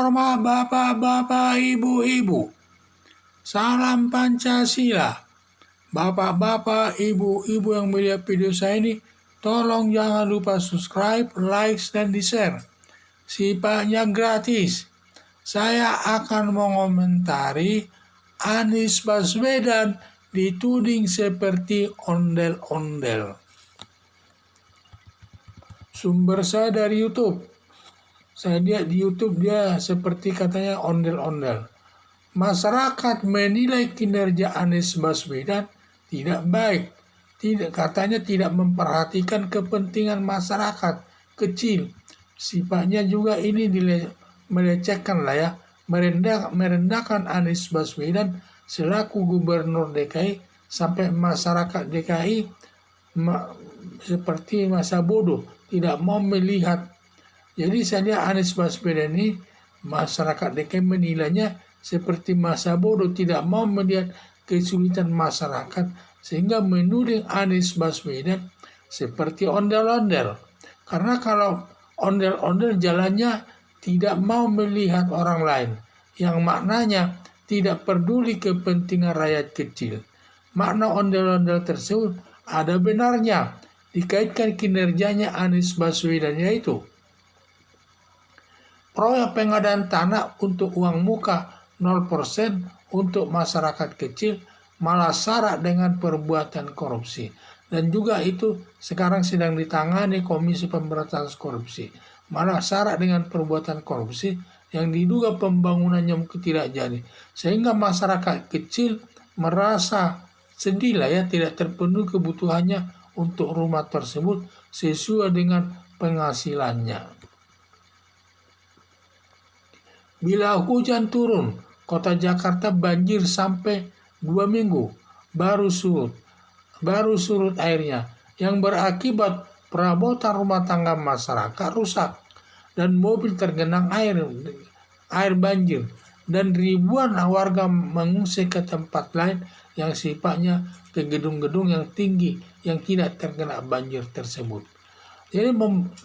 terhormat bapak-bapak, ibu-ibu. Salam Pancasila. Bapak-bapak, ibu-ibu yang melihat video saya ini, tolong jangan lupa subscribe, like, dan di-share. Sifatnya gratis. Saya akan mengomentari Anies Baswedan dituding seperti ondel-ondel. Sumber saya dari YouTube. Saya lihat di YouTube dia seperti katanya ondel-ondel. Masyarakat menilai kinerja Anies Baswedan tidak baik. Katanya tidak memperhatikan kepentingan masyarakat kecil. Sifatnya juga ini melecehkan lah ya. Merendahkan Anies Baswedan selaku gubernur DKI sampai masyarakat DKI seperti masa bodoh, tidak mau melihat. Jadi saya Anies Baswedan ini masyarakat DKI menilainya seperti masa bodoh, tidak mau melihat kesulitan masyarakat sehingga menuding Anies Baswedan seperti ondel-ondel. Karena kalau ondel-ondel jalannya tidak mau melihat orang lain, yang maknanya tidak peduli kepentingan rakyat kecil. Makna ondel-ondel tersebut ada benarnya dikaitkan kinerjanya Anies Baswedan, yaitu proyek pengadaan tanah untuk uang muka 0% untuk masyarakat kecil malah syarat dengan perbuatan korupsi. Dan juga itu sekarang sedang ditangani Komisi Pemberantasan Korupsi. Malah syarat dengan perbuatan korupsi yang diduga pembangunannya mungkin tidak jadi. Sehingga masyarakat kecil merasa sedih lah ya, tidak terpenuhi kebutuhannya untuk rumah tersebut sesuai dengan penghasilannya. Bila hujan turun, kota Jakarta banjir sampai 2 minggu baru surut airnya, yang berakibat perabotan rumah tangga masyarakat rusak dan mobil tergenang air banjir, dan ribuan warga mengungsi ke tempat lain yang sifatnya ke gedung-gedung yang tinggi yang tidak terkena banjir tersebut. Jadi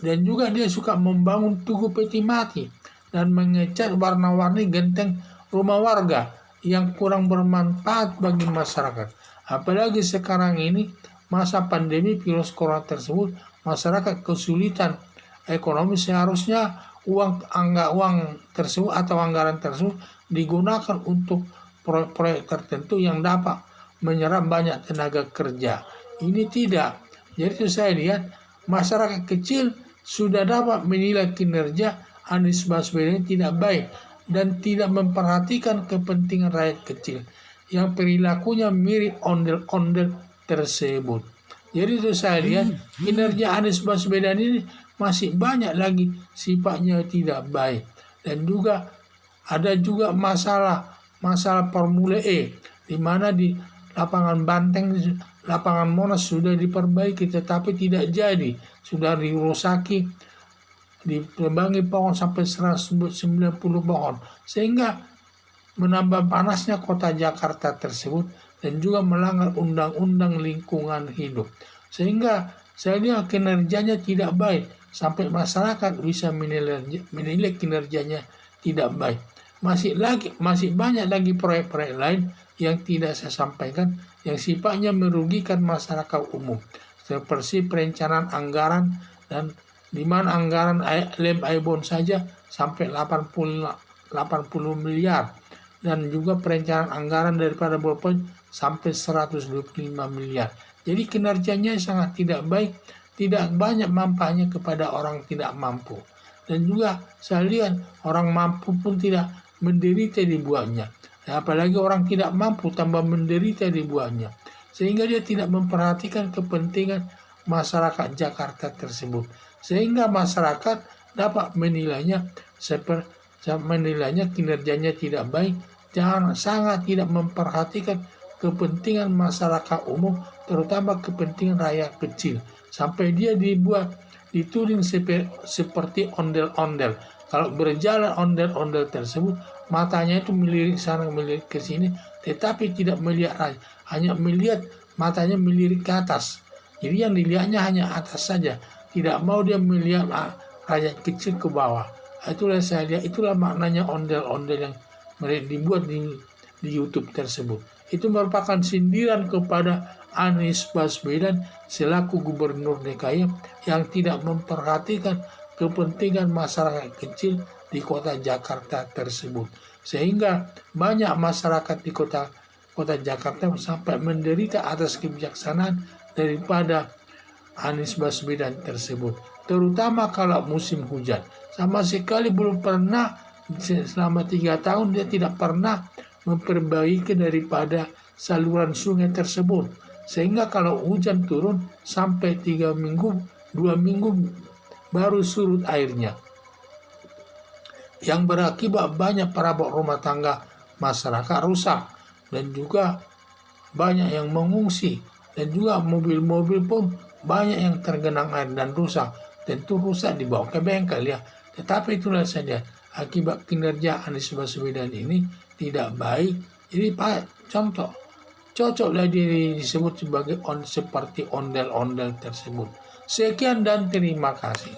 dan juga dia suka membangun tugu peti mati dan mengecat warna-warni genteng rumah warga yang kurang bermanfaat bagi masyarakat. Apalagi sekarang ini masa pandemi virus corona tersebut, masyarakat kesulitan ekonomi, seharusnya uang tersebut atau anggaran tersebut digunakan untuk proyek-proyek tertentu yang dapat menyerap banyak tenaga kerja. Ini tidak. Jadi itu saya lihat masyarakat kecil sudah dapat menilai kinerja Anies Baswedan tidak baik dan tidak memperhatikan kepentingan rakyat kecil yang perilakunya mirip ondel-ondel tersebut. Jadi itu saya lihat kinerja Anies Baswedan ini masih banyak lagi sifatnya tidak baik. Dan juga ada juga masalah Formula E, di mana di lapangan Banteng, lapangan Monas sudah diperbaiki tetapi tidak jadi, sudah dirusaki, ditebangi pohon sampai 190 pohon, sehingga menambah panasnya kota Jakarta tersebut dan juga melanggar undang-undang lingkungan hidup. Sehingga saya lihat kinerjanya tidak baik sampai masyarakat bisa menilai kinerjanya tidak baik. Masih banyak lagi proyek-proyek lain yang tidak saya sampaikan yang sifatnya merugikan masyarakat umum, seperti perencanaan anggaran, dan di mana anggaran lem Aibon saja sampai 80 miliar, dan juga perencanaan anggaran daripada Ballpoint sampai 125 miliar. Jadi kinerjanya sangat tidak baik, tidak banyak manfaatnya kepada orang tidak mampu. Dan juga saya lihat orang mampu pun tidak menderita dibuatnya. Apalagi orang tidak mampu tambah menderita dibuatnya. Sehingga dia tidak memperhatikan kepentingan masyarakat Jakarta tersebut. Sehingga masyarakat dapat menilainya kinerjanya tidak baik, sangat tidak memperhatikan kepentingan masyarakat umum, terutama kepentingan rakyat kecil, sampai dia dituding seperti ondel-ondel. Kalau berjalan ondel-ondel tersebut, matanya itu melirik sana melirik ke sini, tetapi tidak melihat rakyat, hanya melihat matanya melirik ke atas. Jadi yang dilihatnya hanya atas saja, tidak mau dia melihat rakyat kecil ke bawah. Itulah maknanya ondel-ondel yang mereka dibuat di YouTube tersebut. Itu merupakan sindiran kepada Anies Baswedan selaku Gubernur DKI yang tidak memperhatikan kepentingan masyarakat kecil di kota Jakarta tersebut. Sehingga banyak masyarakat di kota Jakarta sampai menderita atas kebijaksanaan daripada Anies Baswedan tersebut. Terutama kalau musim hujan. Sama sekali belum pernah, selama 3 tahun dia tidak pernah memperbaiki daripada saluran sungai tersebut. Sehingga kalau hujan turun sampai 3 minggu, 2 minggu baru surut airnya. Yang berakibat banyak perabot rumah tangga masyarakat rusak. Dan juga banyak yang mengungsi. Dan juga mobil-mobil pun banyak yang tergenang air dan rusak. Tentu rusak dibawa ke bengkel ya. Tetapi itulah saja akibat kinerja Anies Baswedan ini tidak baik. Jadi contoh cocoklah disebut sebagai seperti ondel-ondel tersebut. Sekian dan terima kasih.